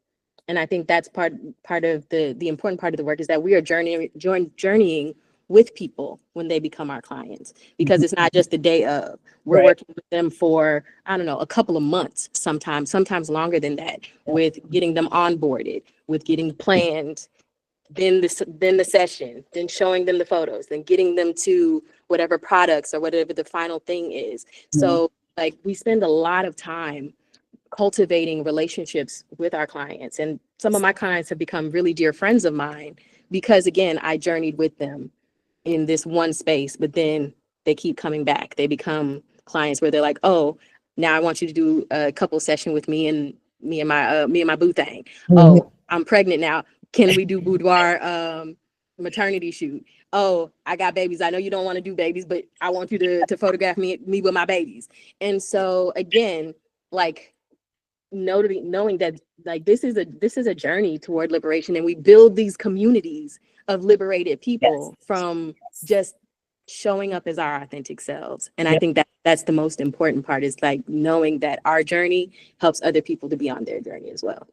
S5: And I think that's part of the important part of the work, is that we are journeying with people when they become our clients, because it's not just the day of. We're working with them for, I don't know, a couple of months, sometimes longer than that, with getting them onboarded, with getting planned, then the session, then showing them the photos, then getting them to whatever products or whatever the final thing is. So like, we spend a lot of time cultivating relationships with our clients. And some of my clients have become really dear friends of mine, because again, I journeyed with them in this one space, but then they keep coming back. They become clients where they're like, oh, now I want you to do a couple session with me and my boo thing. Oh, I'm pregnant now. Can we do boudoir maternity shoot? Oh, I got babies. I know you don't want to do babies, but I want you to photograph me with my babies. And so again, like, knowing that like this is a journey toward liberation, and we build these communities of liberated people from just showing up as our authentic selves. And I think that's the most important part, is like knowing that our journey helps other people to be on their journey as well.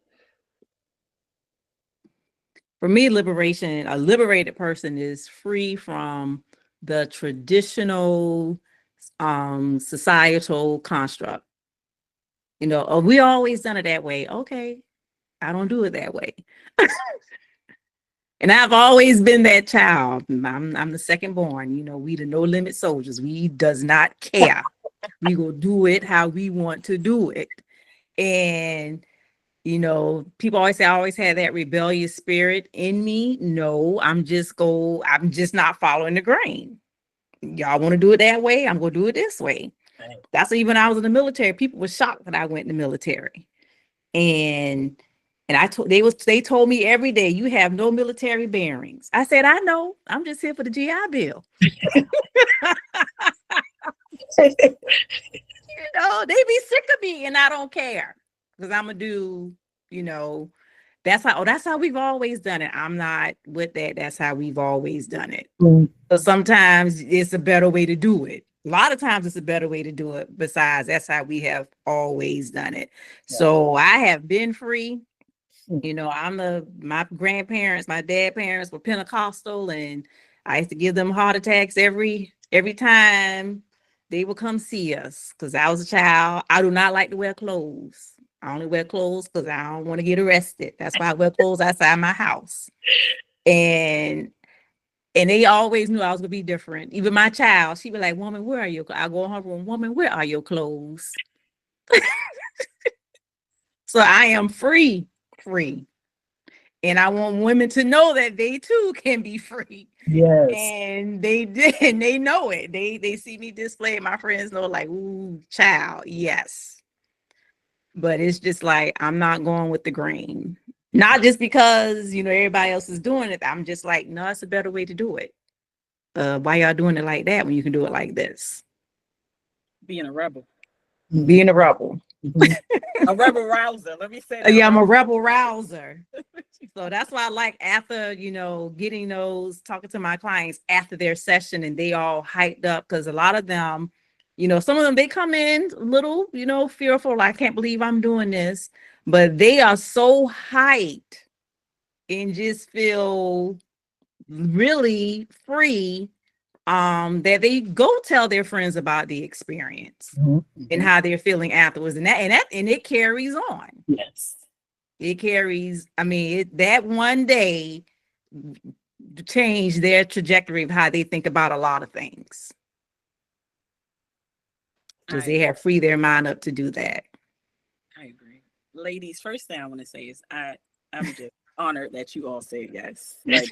S3: For me, liberation, a liberated person is free from the traditional societal construct. Oh, we always done it that way. Okay, I don't do it that way. And I've always been that child. I'm the second born. We the no limit soldiers. We does not care. We will do it how we want to do it. And people always say I always had that rebellious spirit in me. No, I'm just not following the grain. Y'all want to do it that way? I'm gonna do it this way.
S4: Right.
S3: That's even when I was in the military. People were shocked that I went in the military. And they told me every day, you have no military bearings. I said, I know, I'm just here for the GI Bill. They be sick of me, and I don't care, because I'm gonna do, that's how we've always done it. I'm not with that. That's how we've always done it. So sometimes it's a better way to do it. A lot of times it's a better way to do it. Besides, that's how we have always done it. So I have been free. My grandparents, my dad parents were Pentecostal, and I used to give them heart attacks every time they would come see us, because I was a child. I do not like to wear clothes. I only wear clothes because I don't want to get arrested. That's why I wear clothes outside my house. And And they always knew I was gonna be different. Even my child, she'd be like, "Woman, where are your?" I go in her room, "Woman, where are your clothes?" So I am free, free. And I want women to know that they too can be free.
S4: Yes.
S3: And they did, and they know it. They see me display it. My friends know, like, ooh, child, yes. But it's just like I'm not going with the grain. Not just because everybody else is doing it. I'm just like, no, it's a better way to do it. Why y'all doing it like that when you can do it like this?
S1: Being a rebel.
S3: Being a rebel.
S1: A rebel rouser. Let me say that.
S3: Yeah, I'm a rebel rouser. So that's why I like after, getting those, talking to my clients after their session and they all hyped up, because a lot of them, some of them, they come in a little, fearful, like, I can't believe I'm doing this, but they are so hyped and just feel really free that they go tell their friends about the experience and how they're feeling afterwards, and it carries on.
S4: Yes,
S3: it carries. I mean, that one day changed their trajectory of how they think about a lot of things, because they have freed their mind up to do that.
S1: I agree. Ladies, first thing I want to say is I'm just honored that you all said yes. Like,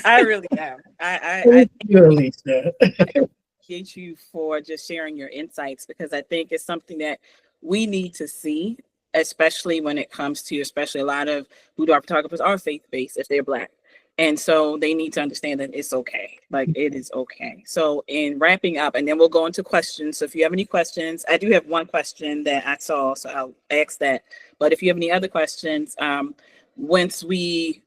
S1: I really am. I
S4: thank you, Alicia.
S1: appreciate you for just sharing your insights, because I think it's something that we need to see, especially when it comes to, especially a lot of boudoir photographers are faith-based if they're Black. And so they need to understand that it's okay. Like, it is okay. So in wrapping up, and then we'll go into questions. So if you have any questions, I do have one question that I saw, so I'll ask that. But if you have any other questions, once we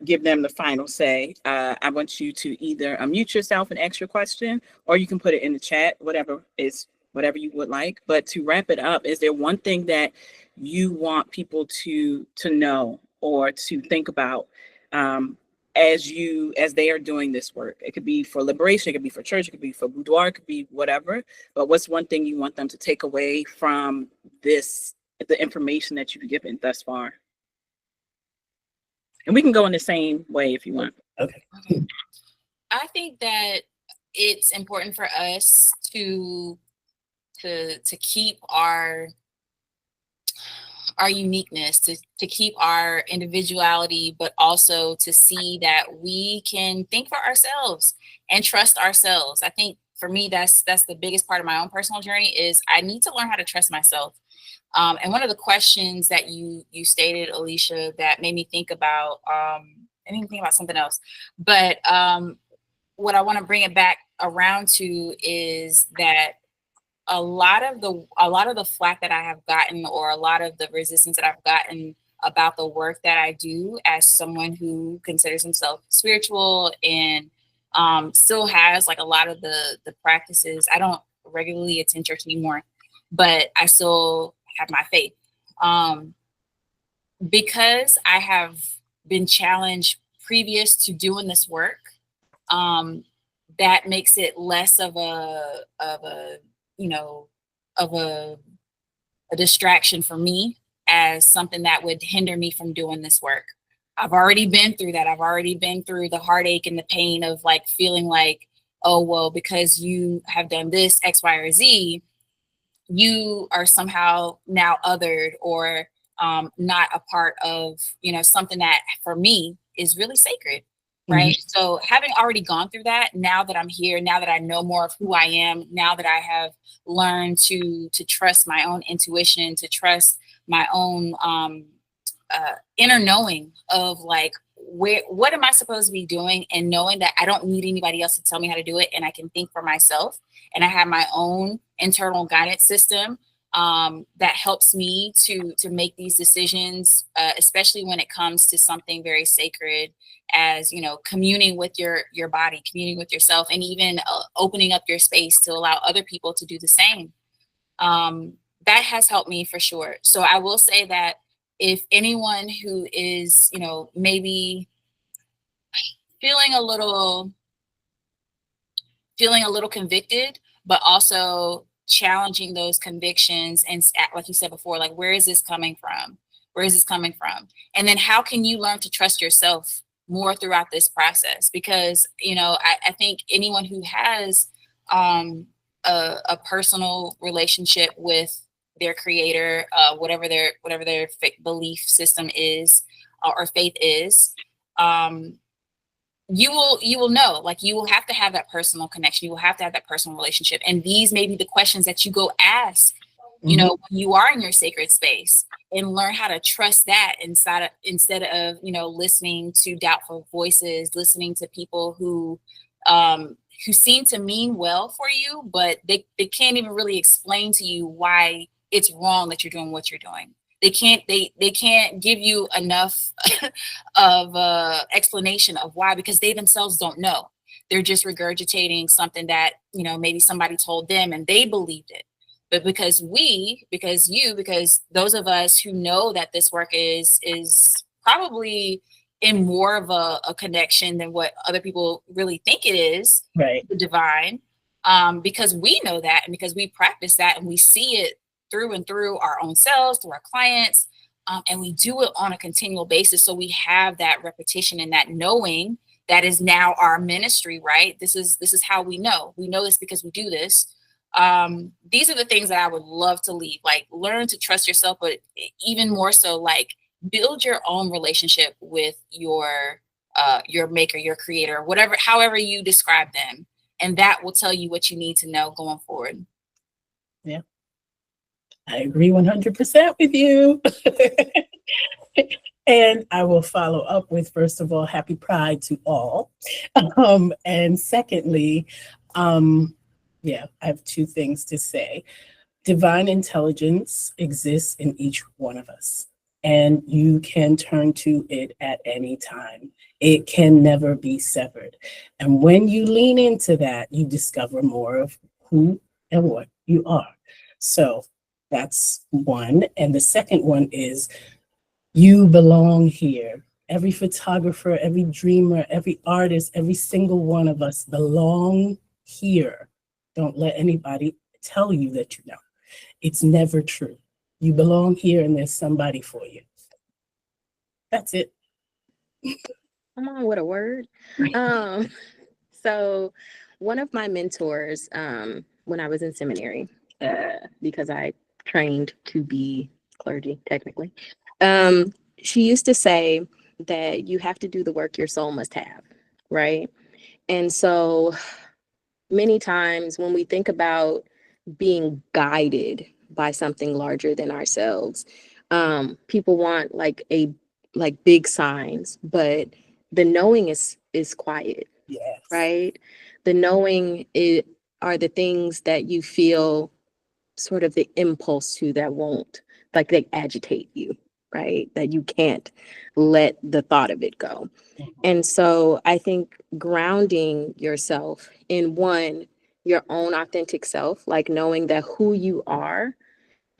S1: give them the final say, I want you to either unmute yourself and ask your question, or you can put it in the chat, whatever you would like. But to wrap it up, is there one thing that you want people to know or to think about as they are doing this work? It could be for liberation, it could be for church, it could be for boudoir, it could be whatever. But what's one thing you want them to take away from this, the information that you've given thus far? And we can go in the same way if you want.
S4: Okay.
S2: I think that it's important for us to keep our uniqueness, to keep our individuality, but also to see that we can think for ourselves and trust ourselves. I think for me, that's the biggest part of my own personal journey, is I need to learn how to trust myself. And one of the questions that you stated, Alicia, that made me think about, I didn't think about something else, but what I want to bring it back around to is that a lot of the flack that I have gotten, or a lot of the resistance that I've gotten about the work that I do as someone who considers himself spiritual and still has like a lot of the practices. I don't regularly attend church anymore, but I still have my faith. Because I have been challenged previous to doing this work, that makes it less of a distraction for me as something that would hinder me from doing this work. I've already been through that. I've already been through the heartache and the pain of like feeling like, oh, well, because you have done this X, Y, or Z, you are somehow now othered, or not a part of, something that for me is really sacred. Right. Mm-hmm. So having already gone through that, now that I'm here, now that I know more of who I am, now that I have learned to trust my own intuition, to trust my own inner knowing of like, what am I supposed to be doing, and knowing that I don't need anybody else to tell me how to do it, and I can think for myself, and I have my own internal guidance system that helps me to make these decisions, especially when it comes to something very sacred as, communing with your body, communing with yourself, and even opening up your space to allow other people to do the same. That has helped me for sure. So I will say that if anyone who is, maybe feeling a little convicted, but also challenging those convictions, and like you said before, like, where is this coming from? Where is this coming from? And then how can you learn to trust yourself more throughout this process, because, you know, I think anyone who has a personal relationship with their creator, whatever their belief system is, or faith is, you will know, like, you will have to have that personal connection. You will have to have that personal relationship. And these may be the questions that you go ask, you know, when you are in your sacred space, and learn how to trust that instead of, you know, listening to doubtful voices, listening to people who seem to mean well for you, but they can't even really explain to you why it's wrong that you're doing what you're doing. They can't give you enough of explanation of why, because they themselves don't know. They're just regurgitating something that, you know, maybe somebody told them and they believed it. But because those of us who know that this work is probably in more of a connection than what other people really think it is,
S4: right,
S2: the divine, because we know that, and because we practice that, and we see it through and through our own selves, through our clients, and we do it on a continual basis. So we have that repetition and that knowing that is now our ministry, right? This is how we know. We know this because we do this. These are the things that I would love to leave. Like, learn to trust yourself, but even more so, like, build your own relationship with your maker, your creator, whatever, however you describe them, and that will tell you what you need to know going forward.
S4: Yeah, I agree 100% with you. And I will follow up with, first of all, happy Pride to all. And secondly, yeah, I have two things to say. Divine intelligence exists in each one of us, and you can turn to it at any time. It can never be severed. And when you lean into that, you discover more of who and what you are. So that's one. And the second one is, you belong here. Every photographer, every dreamer, every artist, every single one of us belong here. Don't let anybody tell you that you don't. It's never true. You belong here, and there's somebody for you. That's it.
S5: Come on with a word. So one of my mentors, when I was in seminary, because I trained to be clergy, technically, she used to say that you have to do the work your soul must have, right? And so many times when we think about being guided by something larger than ourselves, people want like big signs, but the knowing is quiet.
S4: Yes.
S5: Right? The knowing are the things that you feel sort of the impulse to, that won't, like, they agitate you, right? That you can't let the thought of it go. And so I think grounding yourself in, one, your own authentic self, like knowing that who you are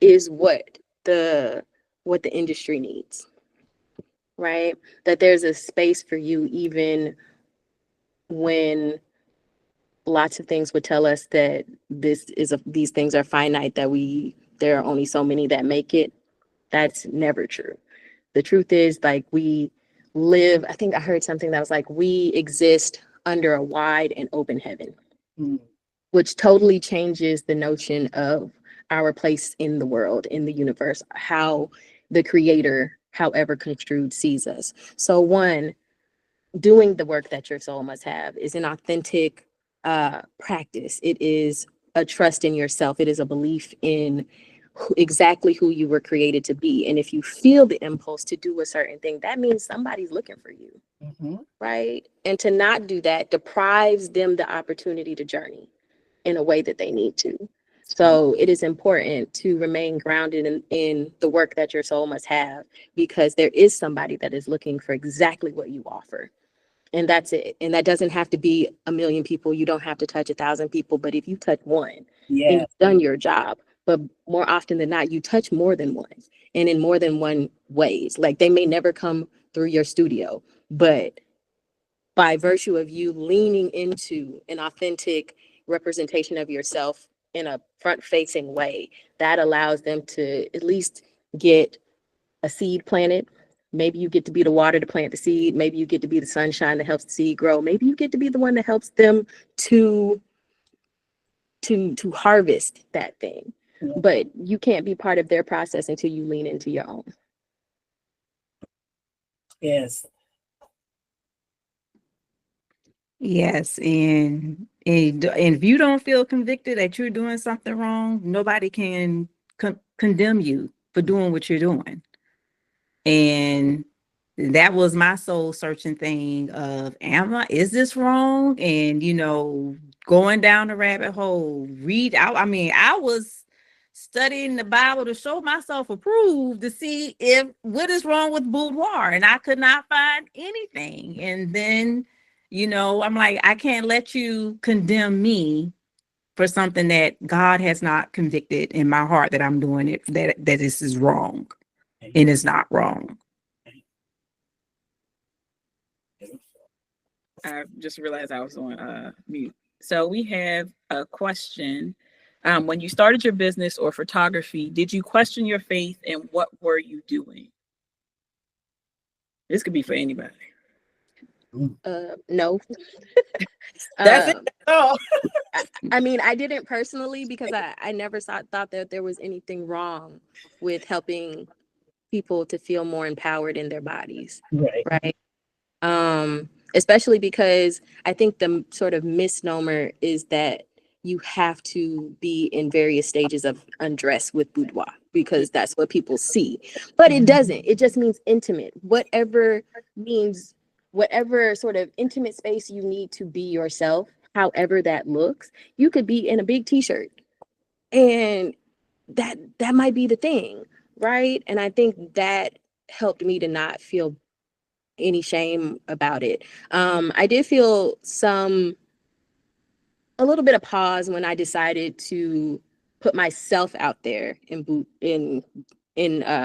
S5: is what the industry needs, right? That there's a space for you, even when lots of things would tell us that these things are finite, that there are only so many that make it. That's never true. The truth is, like, we live, I think I heard something that was like, we exist under a wide and open heaven, which totally changes the notion of our place in the world, in the universe, how the creator, however construed, sees us. So one, doing the work that your soul must have is an authentic practice. It is a trust in yourself. It is a belief in exactly who you were created to be. And if you feel the impulse to do a certain thing, that means somebody's looking for you, right? And to not do that deprives them the opportunity to journey in a way that they need to. So it is important to remain grounded in the work that your soul must have, because there is somebody that is looking for exactly what you offer. And that's it. And that doesn't have to be 1 million people. You don't have to touch 1,000 people. But if you touch one, then you've done your job. But more often than not, you touch more than one, and in more than one ways. Like, they may never come through your studio, but by virtue of you leaning into an authentic representation of yourself in a front-facing way, that allows them to at least get a seed planted, Maybe you get to be the water to plant the seed. Maybe you get to be the sunshine that helps the seed grow. Maybe you get to be the one that helps them to harvest that thing. But you can't be part of their process until you lean into your own.
S4: Yes.
S3: Yes, and if you don't feel convicted that you're doing something wrong, nobody can condemn you for doing what you're doing. And that was my soul searching thing of, is this wrong? And, going down the rabbit hole, I was studying the Bible to show myself approved to see what is wrong with Boudoir. And I could not find anything. And then, I'm like, I can't let you condemn me for something that God has not convicted in my heart that I'm doing it, that this is wrong. And it's not wrong.
S1: I just realized I was on mute. So we have a question. When you started your business or photography, did you question your faith, and what were you doing? This could be for anybody.
S5: No.
S1: That's it. Oh.
S5: I mean, I didn't personally, because I never thought that there was anything wrong with helping people to feel more empowered in their bodies. Right. Especially because I think the sort of misnomer is that you have to be in various stages of undress with boudoir, because that's what people see. But it doesn't. It just means intimate. Whatever sort of intimate space you need to be yourself, however that looks. You could be in a big t-shirt, and that might be the thing, right? And I think that helped me to not feel any shame about it. I did feel a little bit of pause when I decided to put myself out there in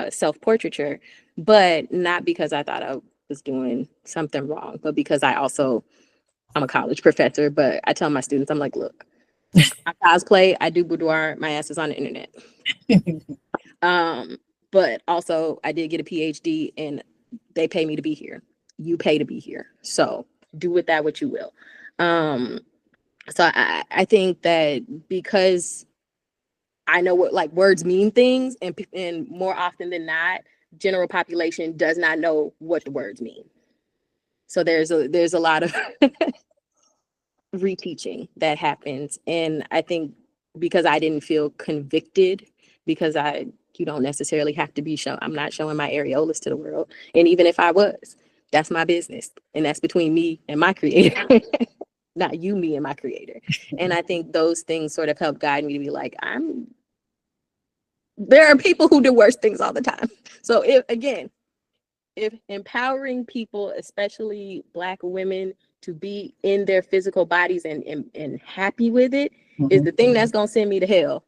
S5: self-portraiture, but not because I thought I was doing something wrong, but because I'm a college professor, but I tell my students, I'm like, look, I cosplay, I do boudoir, my ass is on the internet. But also I did get a PhD and they pay me to be here. You pay to be here. So do with that what you will. So I think that because I know what like words mean things, and more often than not, general population does not know what the words mean. So there's a lot of reteaching that happens. And I think because I didn't feel convicted, because you don't necessarily have to be I'm not showing my areolas to the world. And even if I was, that's my business. And that's between me and my creator, not you, me and my creator. And I think those things sort of help guide me to be like, there are people who do worse things all the time. So if empowering people, especially Black women, to be in their physical bodies and happy with it is the thing that's gonna send me to hell.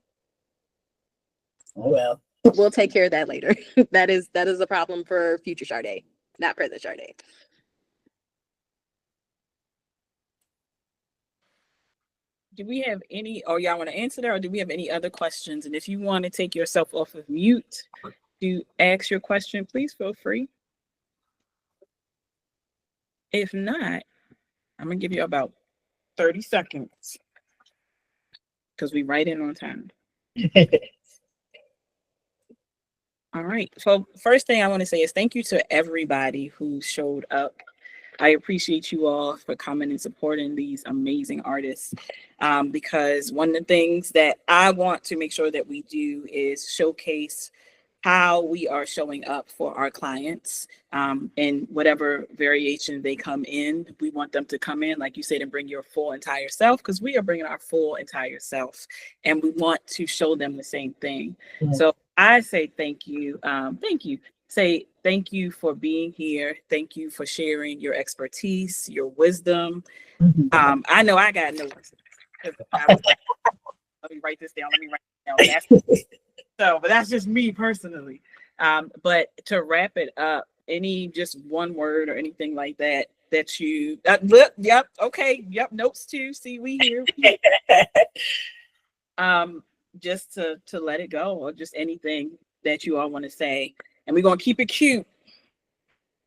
S4: Oh well.
S5: We'll take care of that later. That is a problem for future Sade, not present Sade.
S1: Do we have any, or y'all want to answer that, or do we have any other questions? And if you want to take yourself off of mute to ask your question, please feel free. If not, I'm gonna give you about 30 seconds because we right in on time. All right. So first thing I want to say is thank you to everybody who showed up. I appreciate you all for coming and supporting these amazing artists, because one of the things that I want to make sure that we do is showcase how we are showing up for our clients, in whatever variation they come in. We want them to come in, like you said, and bring your full entire self, because we are bringing our full entire self, and we want to show them the same thing. Mm-hmm. So I say thank you. Thank you. Say thank you for being here. Thank you for sharing your expertise, your wisdom. Mm-hmm. I know I got notes. Let me write this down. But that's just me personally. But to wrap it up, any just one word or anything like that you look, yep, okay, yep, notes too. See, we here. Just to let it go, or just anything that you all want to say. And we're gonna keep it cute.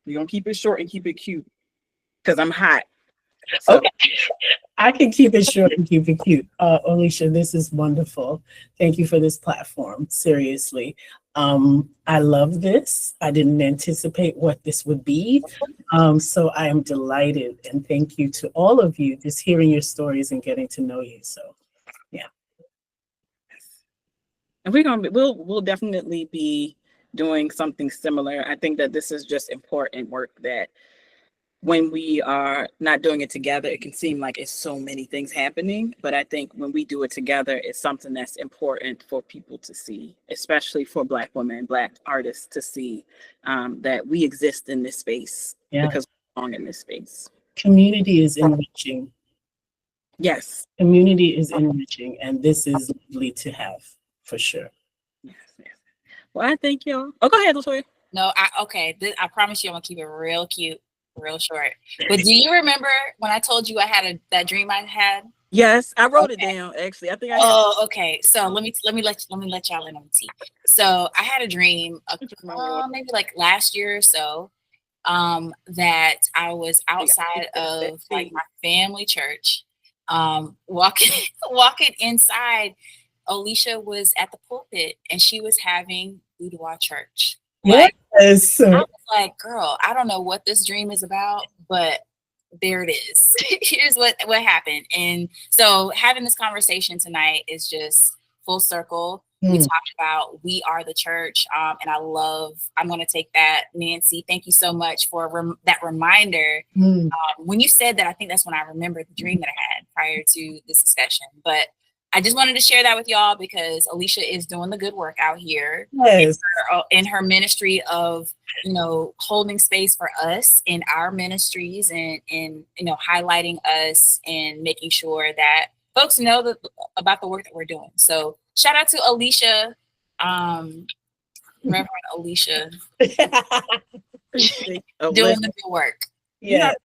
S1: We're gonna keep it short and keep it cute because I'm hot. So
S4: Okay. I can keep it short and keep it cute. Alicia, this is wonderful. Thank you for this platform. Seriously. I love this. I didn't anticipate what this would be. So I am delighted, and thank you to all of you just hearing your stories and getting to know you. So yeah.
S1: and we'll definitely be doing something similar. I think that this is just important work that when we are not doing it together, it can seem like it's so many things happening. But I think when we do it together, it's something that's important for people to see, especially for Black women, Black artists to see that we exist in this space because we belong in this space.
S4: Community is enriching.
S1: Yes.
S4: Community is enriching, and this is lovely to have for sure.
S1: Yes. Well, I thank y'all. Oh, go ahead, Latoya.
S2: No, I promise you I'm gonna keep it real cute, real short. But do you remember when I told you I had that dream I had?
S1: Yes, I wrote it down actually. I think I
S2: Oh, okay. So let me let y'all in on the tea. So I had a dream maybe like last year or so, that I was outside of like my family church, walking inside. Alicia was at the pulpit and she was having Boudoir church. Like,
S4: yes.
S2: I was like, girl, I don't know what this dream is about, but there it is. Here's what happened. And so having this conversation tonight is just full circle. We talked about we are the church. And I'm going to take that. Nancy, thank you so much for that reminder. When you said that, I think that's when I remembered the dream that I had prior to this discussion. But I just wanted to share that with y'all because Alicia is doing the good work out here in her ministry of, holding space for us in our ministries and highlighting us and making sure that folks know about the work that we're doing. So shout out to Alicia, Reverend Alicia, doing the good work.
S4: Yeah.